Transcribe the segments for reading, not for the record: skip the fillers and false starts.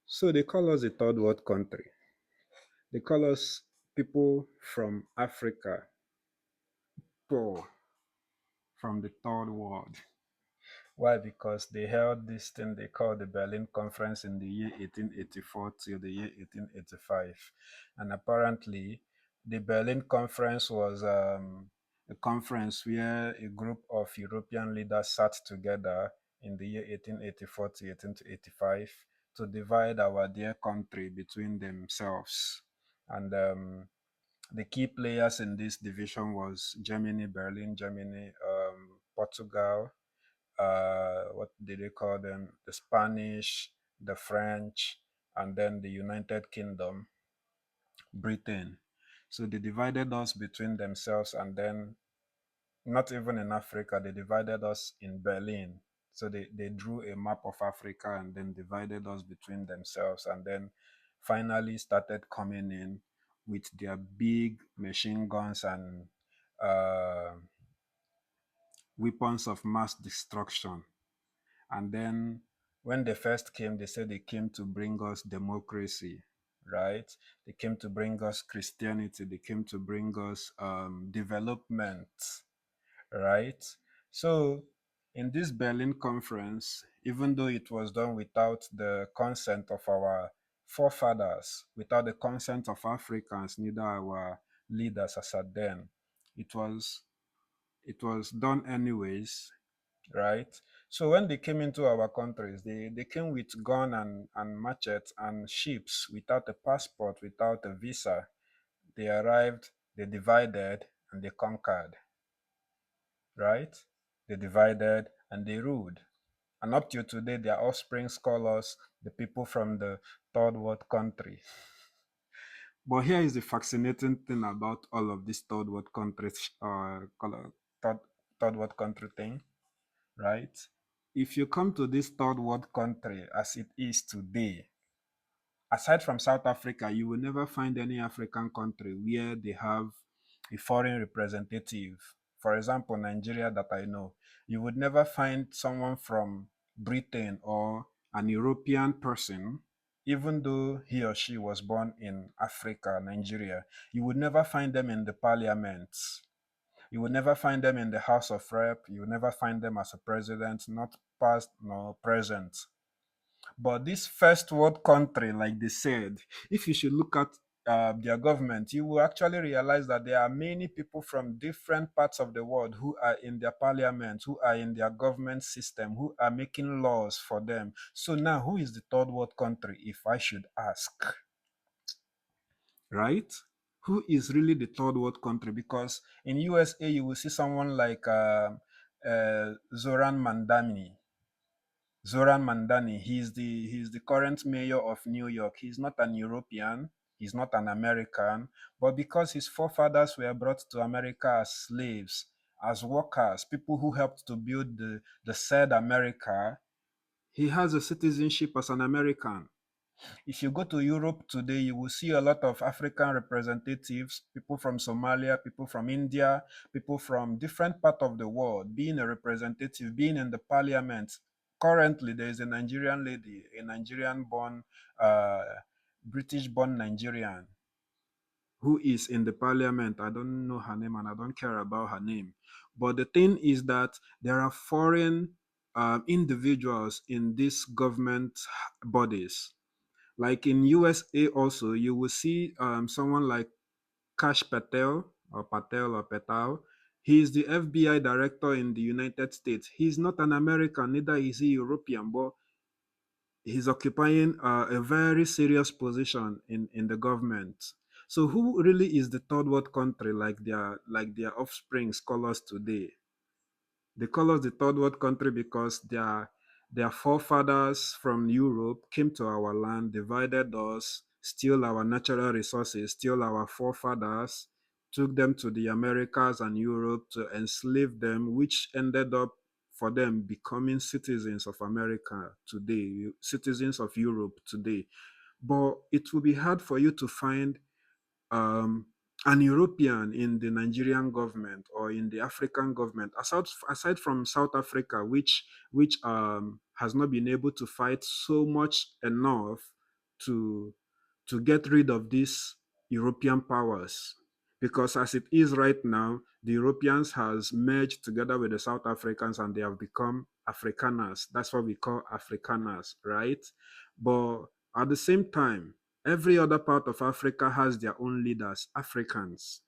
So they call us a third world country. They call us people from Africa, poor, from the third world. Why? Because they held this thing they call the Berlin Conference in the year 1884 till the year 1885. And apparently, the Berlin Conference was a conference where a group of European leaders sat together in the year 1884 to 1885 to divide our dear country between themselves. And the key players in this division was Germany, Berlin, Germany, Portugal, what did they call them? The Spanish, the French, and then the United Kingdom, Britain. So they divided us between themselves, and then not even in Africa, they divided us in Berlin. So they drew a map of Africa and then divided us between themselves, and then finally started coming in with their big machine guns and uh, weapons of mass destruction. And then when they first came, they said they came to bring us democracy, right? They came to bring us Christianity. They came to bring us development, right? So in this Berlin conference, even though it was done without the consent of our forefathers, without the consent of Africans, neither our leaders as at then, it was it was done anyways, right? So when they came into our countries, they came with gun and machete and ships without a passport, without a visa. They arrived, they divided, and they conquered, right? They divided and they ruled. And up till today, their offspring call us the people from the third world country. But here is the fascinating thing about all of these third world countries, third, third world country thing, right? If you come to this third world country as it is today, aside from South Africa, you will never find any African country where they have a foreign representative. For example, Nigeria, that I know, you would never find someone from Britain or an European person, even though he or she was born in Africa, Nigeria, you would never find them in the parliaments. You will never find them in the House of Rep. You will never find them as a president, not past nor present. But this first world country, like they said, if you should look at their government, you will actually realize that there are many people from different parts of the world who are in their parliament, who are in their government system, who are making laws for them. So now, who is the third world country, if I should ask? Right? Who is really the third world country? Because in USA, you will see someone like Zoran Mandani. Zoran Mandani, he's the current mayor of New York. He's not an European, he's not an American, but because his forefathers were brought to America as slaves, as workers, people who helped to build the said America, he has a citizenship as an American. If you go to Europe today, you will see a lot of African representatives, people from Somalia, people from India, people from different parts of the world being a representative, being in the parliament. Currently, there is a Nigerian lady, a Nigerian born, British born Nigerian, who is in the parliament. I don't know her name and I don't care about her name. But the thing is that there are foreign individuals in these government bodies, like in USA also, you will see someone like Kash Patel or Patel. He is the FBI director in the United States. He's not an American, neither is he European, but he's occupying a very serious position in the government. So who really is the third world country like their offspring scholars today? They call us the third world country because their forefathers from Europe came to our land, divided us, steal our natural resources, steal our forefathers, took them to the Americas and Europe to enslave them, which ended up for them becoming citizens of America today, citizens of Europe today. But it will be hard for you to find um, an European in the Nigerian government or in the African government, aside from South Africa, which has not been able to fight so much enough to get rid of these European powers. Because as it is right now, the Europeans has merged together with the South Africans and they have become Afrikaners. That's what we call Afrikaners, right? But at the same time, every other part of Africa has their own leaders, Africans.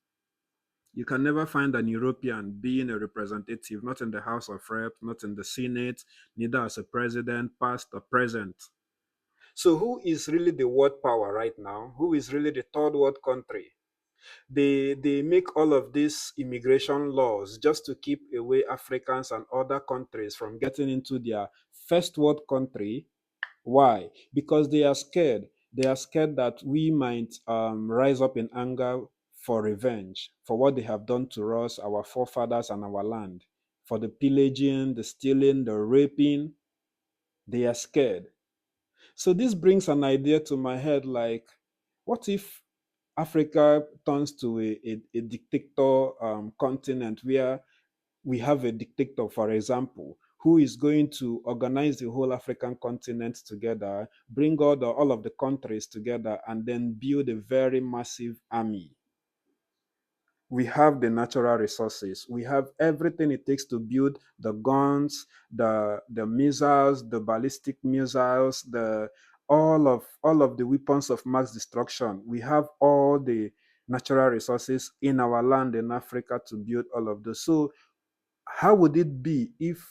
You can never find an European being a representative, not in the House of Reps, not in the Senate, neither as a president, past or present. So, who is really the world power right now? Who is really the third world country? They make all of these immigration laws just to keep away Africans and other countries from getting into their first world country. Why? Because they are scared. They are scared that we might rise up in anger for revenge for what they have done to us, our forefathers, and our land. For the pillaging, the stealing, the raping, they are scared. So this brings an idea to my head like, what if Africa turns to a dictator continent where we have a dictator, for example, who is going to organize the whole African continent together, bring all of the countries together, and then build a very massive army. We have the natural resources. We have everything it takes to build the guns, the missiles, the ballistic missiles, the all of the weapons of mass destruction. We have all the natural resources in our land in Africa to build all of those. So how would it be if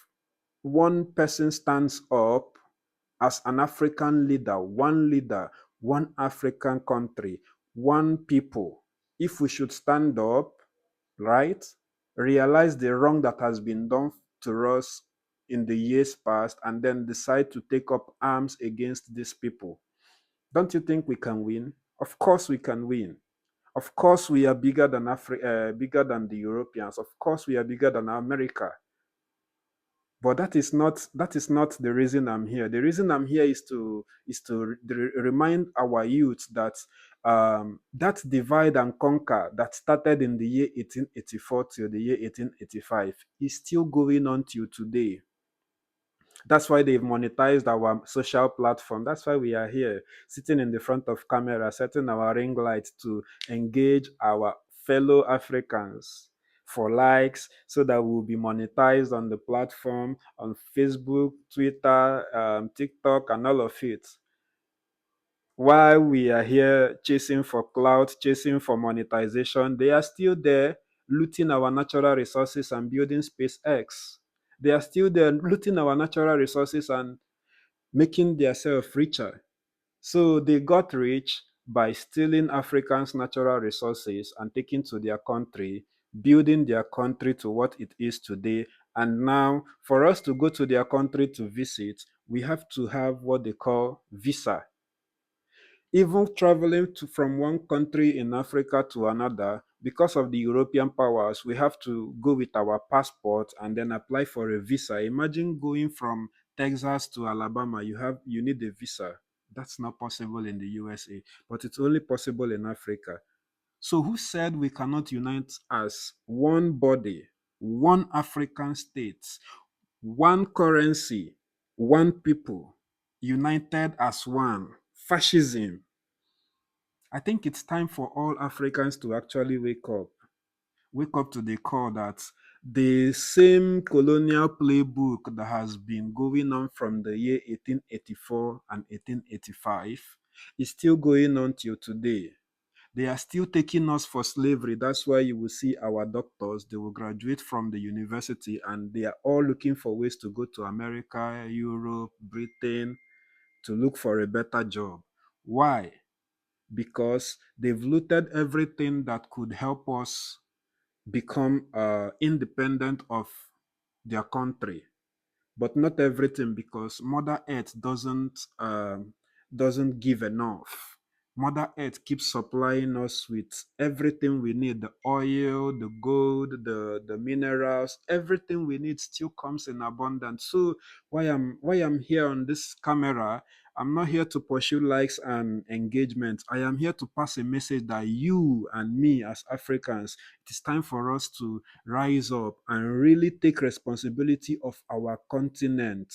one person stands up as an African leader, one African country, one people? If we should stand up, right, realize the wrong that has been done to us in the years past, and then decide to take up arms against these people, don't you think we can win? Of course, we can win. Of course, we are bigger than the Europeans. Of course, we are bigger than America. But that is not the reason I'm here. The reason I'm here is to remind our youth that that divide and conquer that started in the year 1884 till the year 1885 is still going on till today. That's why they've monetized our social platform. That's why we are here, sitting in the front of camera, setting our ring lights to engage our fellow Africans for likes so that we'll be monetized on the platform, on Facebook, Twitter, TikTok, and all of it. While we are here chasing for clout, chasing for monetization, they are still there looting our natural resources and building SpaceX. They are still there looting our natural resources and making themselves richer. So they got rich by stealing Africans' natural resources and taking to their country, building their country to what it is today. And now, for us to go to their country to visit, we have to have what they call visa. Even traveling from one country in Africa to another, because of the European powers, we have to go with our passport and then apply for a visa. Imagine going from Texas to Alabama, you need a visa. That's not possible in the USA, but it's only possible in Africa. So who said we cannot unite as one body, one African state, one currency, one people, united as one? Fascism. I think it's time for all Africans to actually wake up to the call that the same colonial playbook that has been going on from the year 1884 and 1885 is still going on till today. They are still taking us for slavery. That's why you will see our doctors, they will graduate from the university and they are all looking for ways to go to America, Europe, Britain to look for a better job. Why? Because they've looted everything that could help us become independent of their country, but not everything, because Mother Earth doesn't give enough. Mother Earth keeps supplying us with everything we need: the oil, the gold, the minerals, everything we need still comes in abundance. So why I'm here on this camera, I'm not here to pursue likes and engagement. I am here to pass a message that you and me as Africans, it is time for us to rise up and really take responsibility of our continent.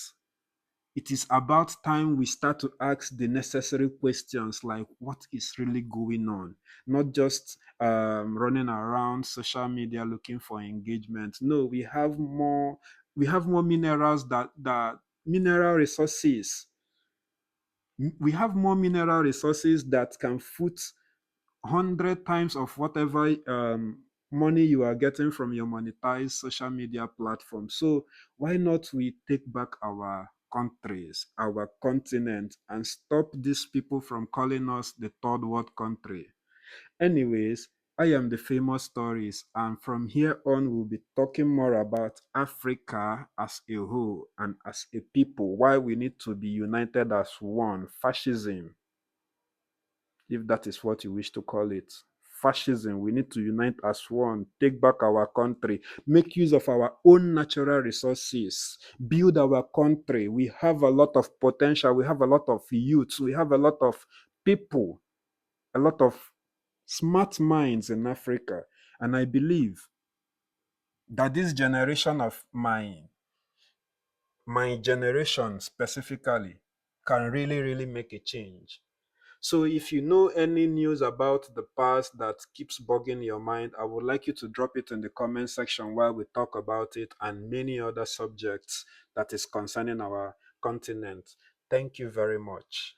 It is about time we start to ask the necessary questions like what is really going on, not just running around social media looking for engagement. No, we have more minerals that mineral resources. We have more mineral resources that can foot 100 times of whatever money you are getting from your monetized social media platform. So why not we take back our countries, our continent, and stop these people from calling us the third world country? Anyways, I am the famous stories, and from here on, we'll be talking more about Africa as a whole and as a people, why we need to be united as one. Fascism, if that is what you wish to call it. Fascism, we need to unite as one, take back our country, make use of our own natural resources, build our country. We have a lot of potential, we have a lot of youths, we have a lot of people, a lot of smart minds in Africa. And I believe that this generation of my generation specifically, can really, really make a change. So if you know any news about the past that keeps bugging your mind, I would like you to drop it in the comment section while we talk about it and many other subjects that is concerning our continent. Thank you very much.